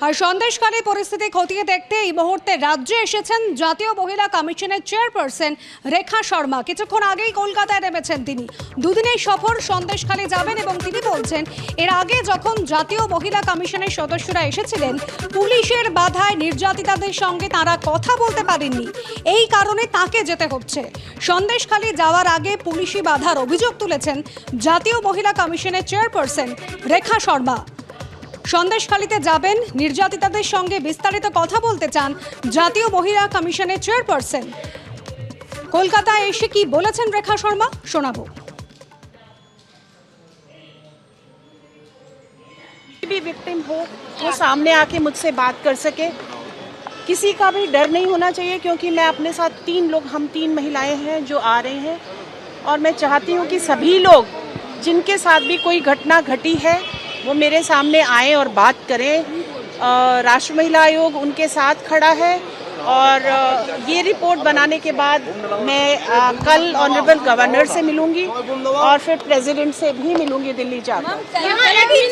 আর সন্দেশখালী পরিস্থিতি খতিয়ে দেখতে এই মুহূর্তে রাজ্যে এসেছেন জাতীয় মহিলা কমিশনের চেয়ারপারসন রেখা শর্মা। কিছুক্ষণ আগেই কলকাতায় নেমেছেন তিনি। দুদিনের সফর সন্দেশখালী যাবেন এবং তিনি বলছেন এর আগে যখন জাতীয় মহিলা কমিশনের সদস্যরা এসেছিলেন পুলিশের বাধায় নির্যাতিতাদের সঙ্গে তারা কথা বলতে পারেননি, এই কারণে তাকে যেতে হচ্ছে। সন্দেশখালী যাওয়ার আগে পুলিশি বাধার অভিযোগ তুলেছেন জাতীয় মহিলা কমিশনের চেয়ারপারসন রেখা শর্মা। সন্দেশখালীতে যাবেন, নির্যাতিতাদের সঙ্গে বিস্তারিত কথা বলতে চান জাতীয় মহিলা কমিশনের চেয়ারপারসন। কলকাতায় এসে কি বলেছেন রেখা শর্মা শোনাবো। भी विक्टिम हो वो सामने आके मुझसे बात कर सके, किसी का भी डर नहीं होना चाहिए, क्योंकि मैं अपने साथ हम तीन महिलाएं हैं जो आ रहे हैं, और मैं चाहती हूँ कि सभी लोग जिनके साथ भी कोई घटना घटी है वो मेरे सामने आए और बात करें। राष्ट्रीय महिला आयोग उनके साथ खड़ा है, और ये रिपोर्ट बनाने के बाद मैं कल ऑनरेबल गवर्नर से मिलूंगी और फिर प्रेसिडेंट से भी मिलूंगी दिल्ली जाकर।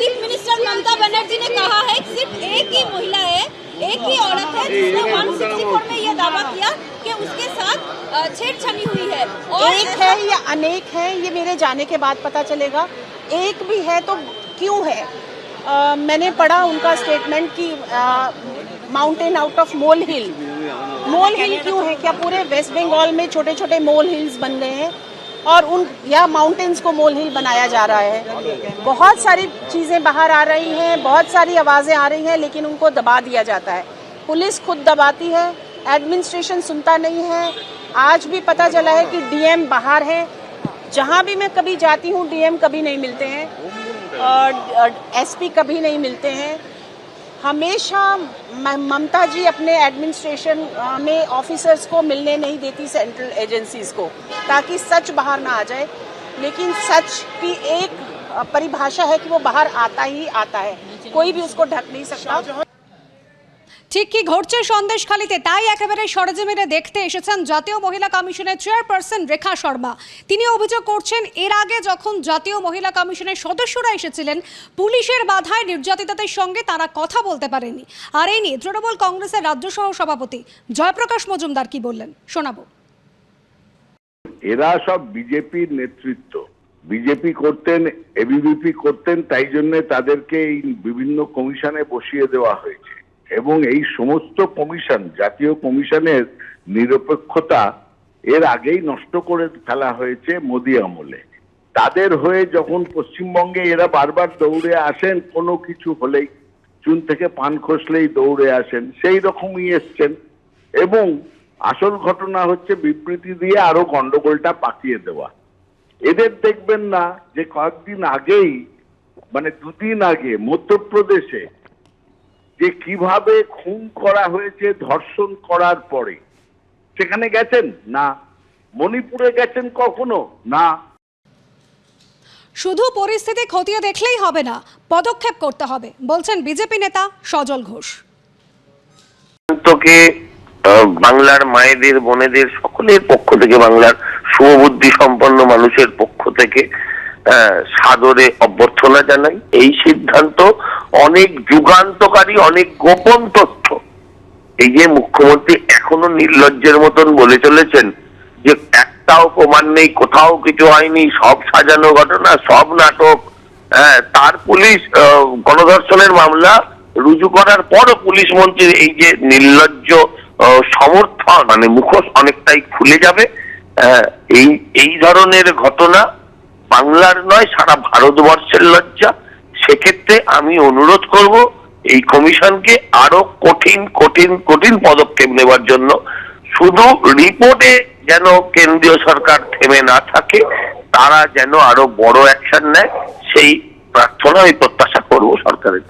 चीफ मिनिस्टर ममता बनर्जी ने कहा है कि सिर्फ एक ही महिला है, एक ही औरत है जिसने 164 में ये दावा किया कि उसके साथ छेड़छाड़ी हुई है। और एक है या अनेक है ये मेरे जाने के बाद पता चलेगा। एक भी है तो क्यों है? मैंने पढ़ा उनका स्टेटमेंट कि माउंटेन आउट ऑफ मोल हिल क्यों है? क्या पूरे वेस्ट बंगाल में छोटे छोटे मोल हिल्स बन गए हैं और उन या माउंटेन्स को मोल हिल बनाया जा रहा है? बहुत सारी चीज़ें बाहर आ रही हैं, बहुत सारी आवाज़ें आ रही हैं, लेकिन उनको दबा दिया जाता है। पुलिस खुद दबाती है, एडमिनिस्ट्रेशन सुनता नहीं है। आज भी पता चला है कि डीएम बाहर है, जहाँ भी मैं कभी जाती हूँ डीएम कभी नहीं मिलते हैं और एसपी कभी नहीं मिलते हैं। हमेशा ममता जी अपने एडमिनिस्ट्रेशन में ऑफिसर्स को मिलने नहीं देती, सेंट्रल एजेंसीज को, ताकि सच बाहर ना आ जाए। लेकिन सच की एक परिभाषा है कि वो बाहर आता ही आता है, कोई भी उसको ढक नहीं सकता। ঠিক কি ঘটছে সন্দেশখালীতে তাই একেবারে সরেজমিনে দেখতে এসেছেন জাতীয় মহিলা কমিশনের চেয়ারপারসন রেখা শর্মা। তিনি অভিযোগ করছেন এর আগে যখন জাতীয় মহিলা কমিশনের সদস্যরা এসেছিলেন পুলিশের বাধায় নির্যাতিতাদের সঙ্গে তারা কথা বলতে পারেনি। আর এই নিয়ে তৃণমূল কংগ্রেসের রাজ্য সহ সভাপতি জয়প্রকাশ মজুমদার কি বললেন শোনাবো। এরা সব বিজেপির নেতৃত্ব, বিজেপি করতেন, এবিভিপি করতেন, তাই জন্য তাদেরকে এই বিভিন্ন কমিশনে বসিয়ে দেওয়া হয়েছে এবং এই সমস্ত কমিশন, জাতীয় কমিশনের নিরপেক্ষতা এর আগেই নষ্ট করে ফেলা হয়েছে মোদি আমলে। তাদের হয়ে যখন পশ্চিমবঙ্গে এরা বারবার দৌড়ে আসেন, কোনো কিছু হলেই চুন থেকে পান খসলেই দৌড়ে আসেন, সেই রকমই এসছেন এবং আসল ঘটনা হচ্ছে বিবৃতি দিয়ে আরো গন্ডগোলটা পাকিয়ে দেওয়া। এদের দেখবেন না যে কয়েকদিন আগেই, মানে দুদিন আগে মধ্যপ্রদেশে যে কিভাবে খুন করা হয়েছে ধর্ষণ করার পরে, সেখানে গেছেন না? মণিপুরে গেছেন কখনো? না। শুধু পরিস্থিতি খতিয়ে দেখলেই হবে না, পদক্ষেপ করতে হবে বলছেন বিজেপি নেতা সজল ঘোষ। তোকে বাংলার মায়েদের, বোনেদের সকলের পক্ষ থেকে, বাংলার শুভবুদ্ধি সম্পন্ন মানুষের পক্ষ থেকে সাদরে অভ্যর্থনা জানাই। এই সিদ্ধান্ত অনেক যুগান্তকারী, অনেক গোপন তথ্য। এই যে মুখ্যমন্ত্রী এখনো নির্লজ্জের মতন বলে চলেছেন যে একটাও প্রমাণ নেই, কোথাও কিছু হয়নি, সব সাজানো ঘটনা, সব নাটক। তার পুলিশ গণধর্ষণের মামলা রুজু করার পরও পুলিশ মন্ত্রীর এই যে নির্লজ্জ সমর্থন, মানে মুখোশ অনেকটাই খুলে যাবে। এই ধরনের ঘটনা বাংলার নয়, সারা ভারতবর্ষের লজ্জা। সেক্ষেত্রে আমি অনুরোধ করব এই কমিশনকে আরো কঠিন কঠিন কঠিন পদক্ষেপ নেবার জন্য। শুধু রিপোর্টে যেন কেন্দ্রীয় সরকার থেমে না থাকে, তারা যেন আরো বড় অ্যাকশন নেয়, সেই প্রার্থনা, এই প্রত্যাশা করব সরকারের।